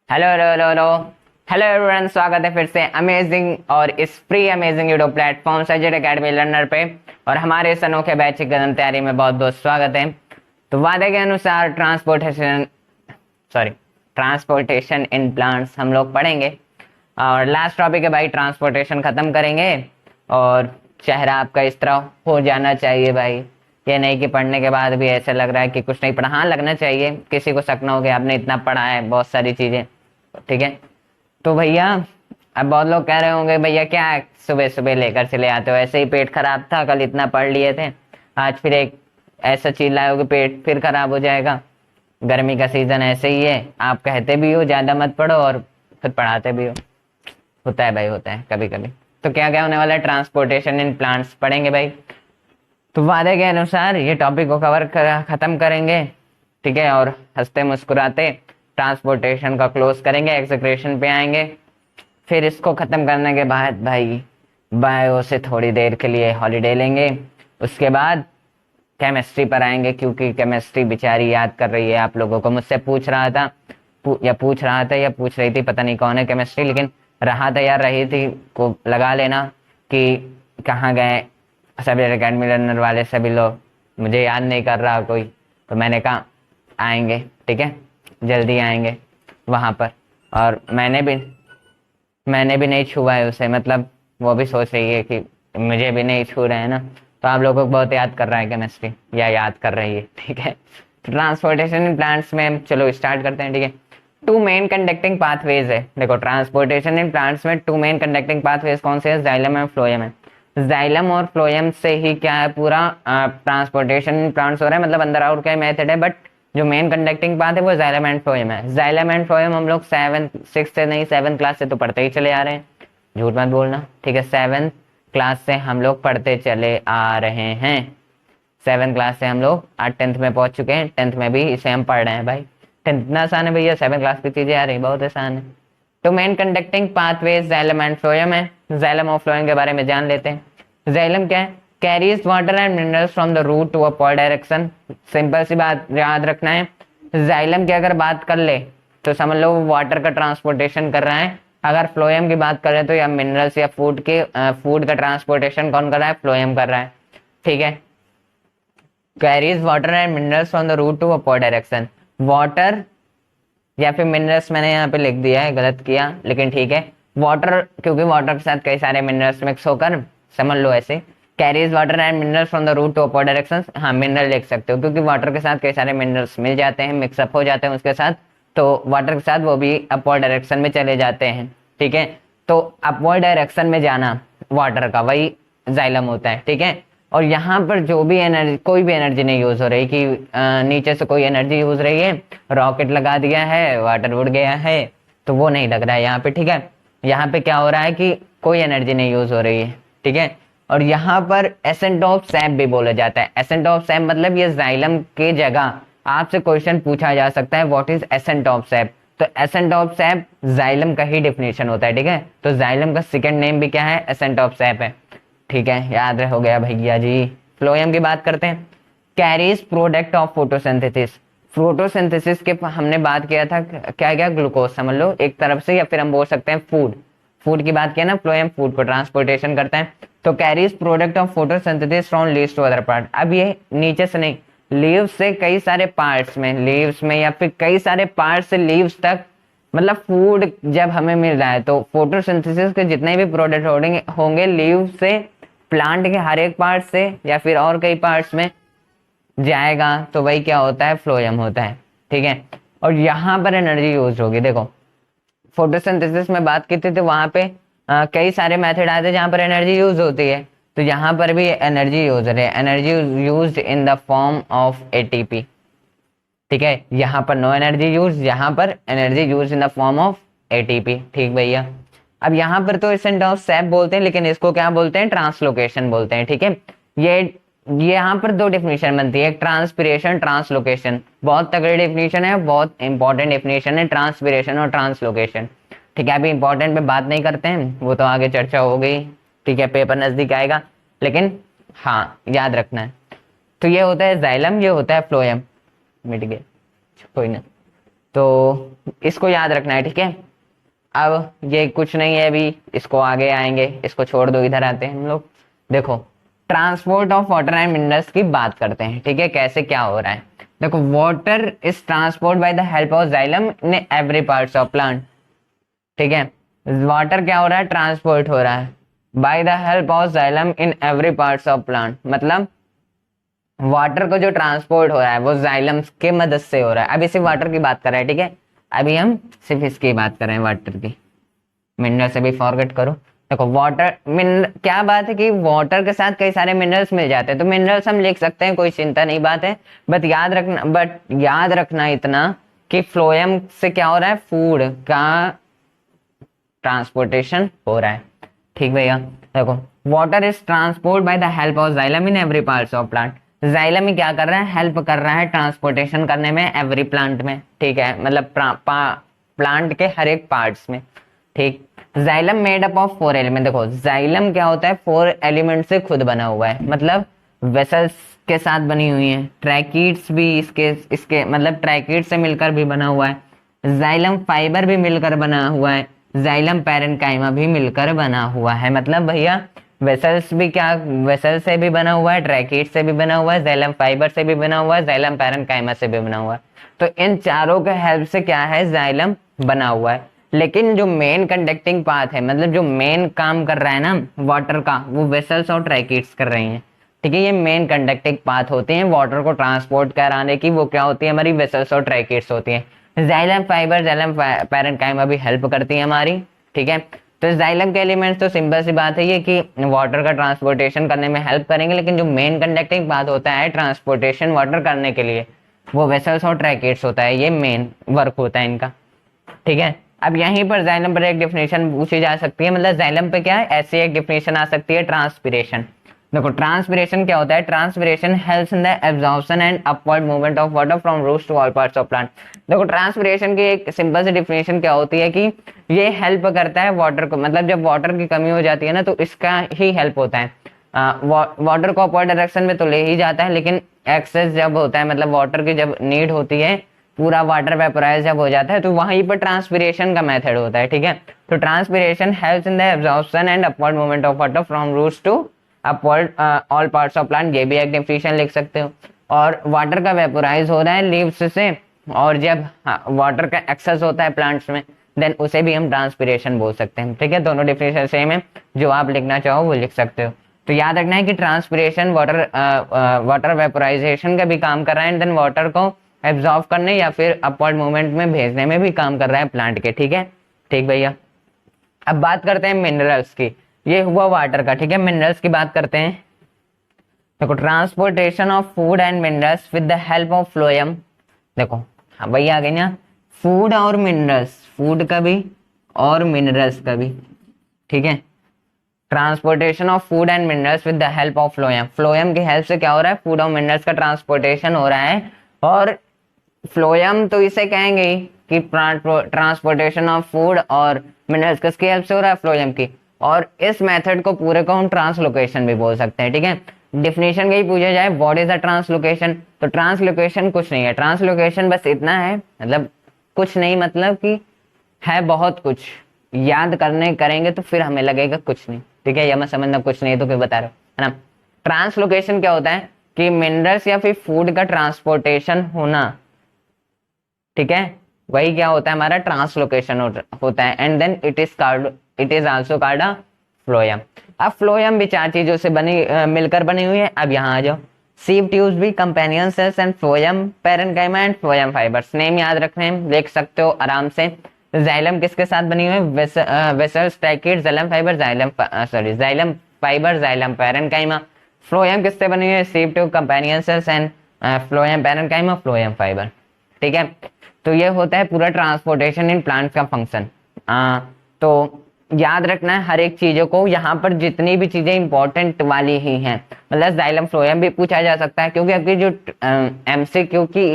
Hello hello hello hello hello everyone, स्वागत है फिर से अमेजिंग और इस फ्री अमेजिंग यूट्यूब प्लेटफॉर्म सजेड एकेडमी लर्नर पे। और हमारे इस अनोखे बैच की कदम तैयारी में बहुत बहुत स्वागत है। तो वादे के अनुसार ट्रांसपोर्टेशन इन प्लांट्स हम लोग पढ़ेंगे। और लास्ट टॉपिक है भाई, ट्रांसपोर्टेशन खत्म करेंगे। और चेहरा आपका इस तरह हो जाना चाहिए भाई, ये नहीं कि पढ़ने के बाद भी ऐसा लग रहा है कि कुछ नहीं पढ़ा। हाँ, लगना चाहिए, किसी को शक ना हो गया आपने इतना पढ़ा है बहुत सारी चीजें। ठीक है। तो भैया, अब बहुत लोग कह रहे होंगे भैया क्या सुबह सुबह लेकर चले आते हो, ऐसे ही पेट खराब था, कल इतना पढ़ लिए थे, आज फिर एक ऐसा चीज लाए हो कि पेट फिर खराब हो जाएगा। गर्मी का सीजन ऐसे ही है, आप कहते भी हो ज्यादा मत पढ़ो और फिर पढ़ाते भी हो। होता है भाई, होता है कभी कभी। तो क्या क्या होने वाला है, ट्रांसपोर्टेशन इन प्लांट्स पढ़ेंगे भाई। तो वादे के अनुसार ये टॉपिक को खत्म करेंगे। ठीक है। और हंसते मुस्कुराते ट्रांसपोर्टेशन का क्लोज करेंगे, एक्सक्रेशन पे आएंगे। फिर इसको खत्म करने के बाद भाई बायो से थोड़ी देर के लिए हॉलीडे लेंगे। उसके बाद केमिस्ट्री पर आएंगे, क्योंकि केमिस्ट्री बेचारी याद कर रही है आप लोगों को। मुझसे पूछ रहा था या पूछ रहा था या पूछ रही थी, पता नहीं कौन है केमिस्ट्री, लेकिन रहा था या रही थी को लगा लेना कि कहाँ गए सभी एकेडमी लर्नर वाले सभी लोग। मुझे याद नहीं कर रहा कोई, तो मैंने कहा आएंगे। ठीक है, जल्दी आएंगे वहाँ पर। और मैंने भी नहीं छुआ है उसे, मतलब वो भी सोच रही है कि मुझे भी नहीं छू रहे हैं ना। तो आप लोगों को बहुत याद कर रहा है केमिस्ट्री, या याद कर रही है। ठीक है। तो ट्रांसपोर्टेशन इन प्लांट्स में हम चलो स्टार्ट करते हैं। ठीक है। टू मेन कंडक्टिंग पाथवेज है। देखो, ट्रांसपोर्टेशन इन प्लांट्स में टू मेन कंडक्टिंग पाथवेज कौन से है? जाइलम और फ्लोएम है। जाइलम और फ्लोएम से ही क्या है, पूरा ट्रांसपोर्टेशन इन प्लांट्स हो रहा है, मतलब अंदर आउट का मेथड है। बट जो मेन कंडक्टिंग पाथ है वो जाइलम एंड फ्लोएम है। जाइलम एंड फ्लोएम हम लोग सिक्स से नहीं, 7th क्लास से तो पढ़ते ही चले आ रहे हैं। झूठ मत बोलना। ठीक है, 7th क्लास से हम लोग पढ़ते चले आ रहे हैं। 7th क्लास से हम लोग आज 10th में पहुंच चुके हैं। 10th में भी इसे हम पढ़ रहे हैं भाई। 10th इतना आसान है भैया, 7th क्लास की चीजें आ रही, बहुत आसान है। तो main conducting pathways xylem and phloem है। जाइलम और फ्लोएम के बारे में जान लेते हैं। जाइलम क्या है? Carries water and minerals from the root to a pole direction. Simple सी बात याद रखना है, जाइलम की अगर बात कर ले तो समझ लो वाटर का ट्रांसपोर्टेशन कर रहा है। अगर फ्लोएम की बात करें तो या मिनरल्स या फूड का ट्रांसपोर्टेशन कौन कर रहा है? फ्लोएम कर रहा है। ठीक है। Carries water and minerals from the root to a pole direction. Water या फिर मिनरल्स, मैंने यहाँ पे लिख दिया है, गलत किया लेकिन ठीक है। वाटर, क्योंकि वाटर के साथ कई सारे मिनरल्स मिक्स होकर, समझ लो ऐसे, carries water and minerals from the root to upper direction. हाँ, मिनरल लिख सकते हो, क्योंकि वाटर के साथ कई सारे मिनरल्स मिल जाते हैं, मिक्सअप हो जाते हैं उसके साथ, तो वाटर के साथ वो भी अपोर डायरेक्शन में चले जाते हैं। ठीक है। तो अपोर डायरेक्शन में जाना वाटर का, वही जाइलम होता है। ठीक है। और यहाँ पर जो भी एनर्जी, कोई भी एनर्जी नहीं यूज हो रही कि नीचे से कोई एनर्जी यूज रही है, रॉकेट लगा दिया है, वाटर उड़ गया है, तो वो नहीं लग रहा है यहाँ पे। ठीक है। यहाँ पे क्या हो रहा है कि कोई एनर्जी नहीं यूज हो रही है। ठीक है। और यहाँ पर एसेंट ऑफ सैप भी बोला जाता है। एसेंट ऑफ सैप मतलब ये जाइलम के जगह आपसे क्वेश्चन पूछा जा सकता है, what is ascent of SAP. तो एसेंट ऑफ सैप जाइलम का ही डिफिनेशन होता है। ठीक है। तो जाइलम का सेकंड नेम भी क्या है? एसेंट ऑफ सैप है। ठीक है, याद हो गया भैया जी। फ्लोएम की बात करते हैं। Carries product of photosynthesis. Photosynthesis के हमने बात किया था, क्या क्या? ग्लूकोज समझ लो एक तरफ से, या फिर हम बोल सकते हैं फूड। फूड की बात किया ना, फ्लोएम फूड को ट्रांसपोर्टेशन करता है। तो carries product of photosynthesis from leaves to other part. अब ये नीचे से नहीं, लीव्स से कई सारे पार्ट्स में, लीव्स में या फिर कई सारे पार्ट से लीव्स तक, मतलब फूड जब हमें मिल रहा है तो फोटोसिंथेसिस के जितने भी प्रोडक्ट होंगे लीव से, प्लांट के हर एक पार्ट से या फिर और कई पार्ट्स में जाएगा, तो वही क्या होता है? फ्लोएम होता है। ठीक है। और यहाँ पर एनर्जी यूज होगी। देखो, फोटोसिंथेसिस में बात की थी तो वहां पे कई सारे मेथड आते हैं जहां पर एनर्जी यूज होती है, तो यहाँ पर भी एनर्जी यूज है। Energy use in the form of ATP. ठीक है। यहाँ पर नो एनर्जी यूज, यहाँ पर energy use in the form of ATP. ठीक भैया। अब यहाँ पर तो एसेंट ऑफ सैप बोलते हैं, लेकिन इसको क्या बोलते हैं? ट्रांसलोकेशन बोलते हैं। ठीक है। ये यहाँ पर दो डेफिनेशन बनती है, ट्रांसपिरेशन, ट्रांसलोकेशन। बहुत तगड़ी डेफिनेशन है, बहुत इंपॉर्टेंट डेफिनेशन है, ट्रांसपिरेशन और ट्रांसलोकेशन। ठीक है। अभी इंपॉर्टेंट पे बात नहीं करते हैं, वो तो आगे चर्चा हो गई। ठीक है, पेपर नजदीक आएगा, लेकिन हाँ याद रखना है। तो ये होता है जाइलम, ये होता है फ्लोएम। मिट गए, कोई ना। तो इसको याद रखना है, ठीक है। अब ये कुछ नहीं है, अभी इसको आगे आएंगे, इसको छोड़ दो, इधर आते हैं हम लोग। देखो transport of water and minerals की बात करते हैं, ठीक है, कैसे क्या हो रहा है। देखो water is transport by the help of xylem in every parts of plant, ठीक है। वाटर क्या हो रहा है, ट्रांसपोर्ट हो रहा है bye the help of xylem in every parts of plant, मतलब वाटर को जो ट्रांसपोर्ट हो रहा है वो जाइलम्स के मदद से हो रहा है। अभी सिर्फ वाटर की बात कर रहे हैं, ठीक है, अभी हम सिर्फ इसकी बात कर रहे हैं, वाटर की। मिनरल से भी फॉरगेट करो। देखो वाटर मिनरल, क्या बात है कि वाटर के साथ कई सारे मिनरल्स मिल जाते हैं, तो मिनरल्स हम लिख सकते हैं, कोई चिंता नहीं बात है। बट याद रखना इतना कि फ्लोएम से क्या हो रहा है, फूड का ट्रांसपोर्टेशन हो रहा है, ठीक भैया। देखो water is transport by the help of xylem in every parts of plant. Xylem ही क्या कर रहा है, हेल्प कर रहा है ट्रांसपोर्टेशन करने में एवरी प्लांट में, ठीक है, मतलब प्लांट के हर एक पार्ट्स में, ठीक। Xylem made up of 4 element. देखो जाइलम क्या होता है, 4 एलिमेंट से खुद बना हुआ है, मतलब वेसल्स के साथ बनी हुई है, ट्रैकीड्स भी इसके मतलब ट्रैकीड से मिलकर भी बना हुआ है, जाइलम फाइबर भी मिलकर बना हुआ है, जाइलम पैरेन्काइमा भी मिलकर बना हुआ है। मतलब भैया वेसल्स भी क्या, वेसल से भी बना हुआ है, ट्रैकीड से भी बना हुआ है, जाइलम फाइबर से भी बना हुआ है, जाइलम पैरेन्काइमा से भी बना हुआ है। तो इन चारों के हेल्प से क्या है, जाइलम बना हुआ है। लेकिन जो मेन कंडक्टिंग पाथ है, मतलब जो मेन काम कर रहा है ना वाटर का, वो वेसल्स और ट्रैकीड्स कर रही हैं, ठीक है। ये मेन कंडक्टिंग पाथ होते हैं वाटर को ट्रांसपोर्ट कराने की, वो क्या होती है, हमारी वेसल्स और ट्रैकीड्स होती हैं। जाइलम फाइबर, जाइलम पैरेन्काइमा भी हेल्प करती है हमारी, ठीक है। तो जाइलम के एलिमेंट्स तो सिंपल सी बात है ये कि वाटर का ट्रांसपोर्टेशन करने में हेल्प करेंगे, लेकिन जो मेन कंडक्टिंग पाथ होता है ट्रांसपोर्टेशन वाटर करने के लिए, वो वेसल्स और ट्रैकीड्स होता है, ये मेन वर्क होता है इनका, ठीक है। अब यहीं पर जाइलम पर एक डेफिनेशन पूछी जा सकती है, मतलब जाइलम पे क्या है, ऐसी एक डेफिनेशन आ सकती है, ट्रांसपिरेशन। देखो ट्रांसपिरेशन क्या होता है, transpiration helps in the absorption and upward movement of water from roots to all parts of plant. देखो ट्रांसपिरेशन की एक सिंपल सी डेफिनेशन क्या होती है कि ये हेल्प करता है वाटर को, मतलब जब वाटर की कमी हो जाती है ना, तो इसका ही हेल्प होता है। वाटर को अपवर्ड डायरेक्शन में तो ले ही जाता है, लेकिन एक्सेस जब होता है, मतलब वाटर की जब नीड होती है, पूरा वाटर वेपोराइज जब हो जाता है, तो वहीं पर ट्रांसपिरेशन का मेथड होता है, ठीक है। तो transpiration helps in the absorption and upward movement of water from roots to upward all parts of plant, ये भी एक डेफिनेशन लिख सकते हो। और वाटर का वेपोराइज हो रहा है लीव्स से, और जब वाटर का एक्सेस होता है प्लांट्स में, देन उसे भी हम ट्रांसपिरेशन बोल सकते हैं, ठीक है। दोनों डेफिनेशन सेम है, जो आप लिखना चाहो वो लिख सकते हो। तो याद रखना है कि ट्रांसपिरेशन वाटर वेपोराइजेशन का भी काम कर रहा है, एंड देन वाटर को एब्जॉर्ब करने या फिर अपवर्ड मूवमेंट में भेजने में भी काम कर रहा है प्लांट के, ठीक है, ठीक भैया। अब बात करते हैं मिनरल्स की, ये हुआ वाटर का, ठीक है। मिनरल्स की बात करते हैं। देखो transportation of food and minerals with the help of phloem. देखो हाँ भैया आ गई ना, फूड और मिनरल्स, फूड का भी और मिनरल्स का भी, ठीक है। Transportation of food and minerals with the help of phloem, phloem की हेल्प से क्या हो रहा है, फूड और मिनरल्स का ट्रांसपोर्टेशन हो रहा है। और फ्लोएम तो इसे कहेंगे ही कि ट्रांसपोर्टेशन ऑफ फूड और मिनरल्स किसकी हेल्प से हो रहा है, फ्लोएम की। और इस मेथड को पूरे को हम ट्रांसलोकेशन भी बोल सकते हैं, ठीक है। डिफिनेशन यही पूछा जाए, व्हाट इज अ ट्रांसलोकेशन, तो ट्रांसलोकेशन कुछ नहीं है, ट्रांसलोकेशन बस इतना है, मतलब कुछ नहीं, मतलब कि है बहुत कुछ, याद करने करेंगे तो फिर हमें लगेगा कुछ नहीं, ठीक है। या मैं समझना कुछ नहीं तो क्यों बता रहा हूँ, है ना। ट्रांसलोकेशन क्या होता है कि मिनरल्स या फिर फूड का ट्रांसपोर्टेशन होना, ठीक है, वही क्या होता है, हमारा ट्रांसलोकेशन होता है। And then it is also called a phloem. अब फ्लोएम भी 4 चीजों से मिलकर बनी हुई है। अब यहाँ आ जाओ, सीव ट्यूब्स भी, companion cells and phloem parenchyma and phloem fibres. Name याद रखने हैं, देख सकते हो आराम से। जाइलम किसके साथ बनी हुई है, vessels, tracheid, xylem fibre, xylem fibre, xylem parenchyma. Phloem किससे बनी हुई है, sieve tube, companion cells and phloem parenchyma, phloem fibre, ठीक है। तो ये होता है पूरा ट्रांसपोर्टेशन इन प्लांट का फंक्शन। तो याद रखना है हर एक चीजों को, यहाँ पर जितनी भी चीजें इंपॉर्टेंट वाली ही हैं, मतलब जाइलम फ्लोएम भी पूछा जा सकता है, क्योंकि आपकी जो एमसीक्यू की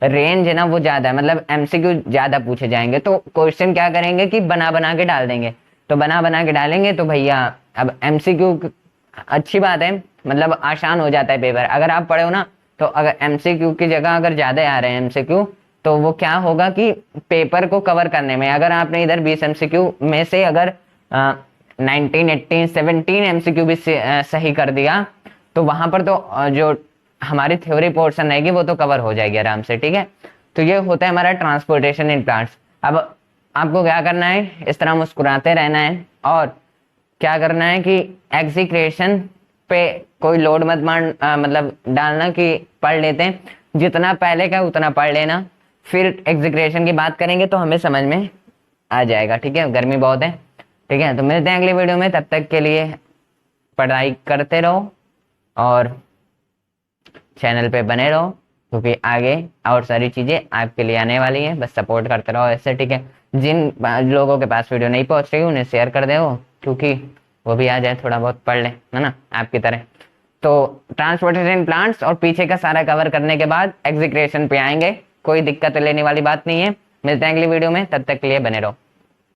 रेंज है ना वो ज्यादा है, मतलब एमसीक्यू ज्यादा पूछे जाएंगे, तो क्वेश्चन क्या करेंगे कि बना बना के डाल देंगे। तो बना बना के डालेंगे तो भैया अब एमसीक्यू अच्छी बात है, मतलब आसान हो जाता है पेपर। अगर आप पढ़े हो ना, तो अगर एमसीक्यू की जगह अगर ज्यादा आ रहे हैं एमसीक्यू, तो वो क्या होगा कि पेपर को कवर करने में अगर आपने इधर 20 एमसीक्यू में से अगर 19, 18, 17 एमसीक्यू भी सही कर दिया तो वहां पर तो जो हमारी थ्योरी पोर्शन रहेगी वो तो कवर हो जाएगी आराम से, ठीक है। तो ये होता है हमारा ट्रांसपोर्टेशन इन प्लांट्स। अब आपको क्या करना है, इस तरह मुस्कुराते रहना है और क्या करना है कि एग्जीक्यूशन पे कोई लोड मत मतलब डालना कि पढ़ लेते हैं, जितना पहले का उतना पढ़ लेना, फिर एग्जीक्यूशन की बात करेंगे तो हमें समझ में आ जाएगा, ठीक है। गर्मी बहुत है, ठीक है। तो मिलते हैं अगली वीडियो में, तब तक के लिए पढ़ाई करते रहो और चैनल पे बने रहो, क्योंकि आगे और सारी चीज़ें आपके लिए आने वाली हैं। बस सपोर्ट करते रहो ऐसे, ठीक है। जिन लोगों के पास वीडियो नहीं पहुंच रही उन्हें शेयर कर दे, क्योंकि वो भी आ जाए, थोड़ा बहुत पढ़ ले, है ना, आपकी तरह। तो ट्रांसपोर्टेशन प्लांट्स और पीछे का सारा कवर करने के बाद एग्जीक्यूशन पे आएंगे, कोई दिक्कत लेने वाली बात नहीं है। मिलते हैं अगली वीडियो में, तब तक के लिए बने रहो।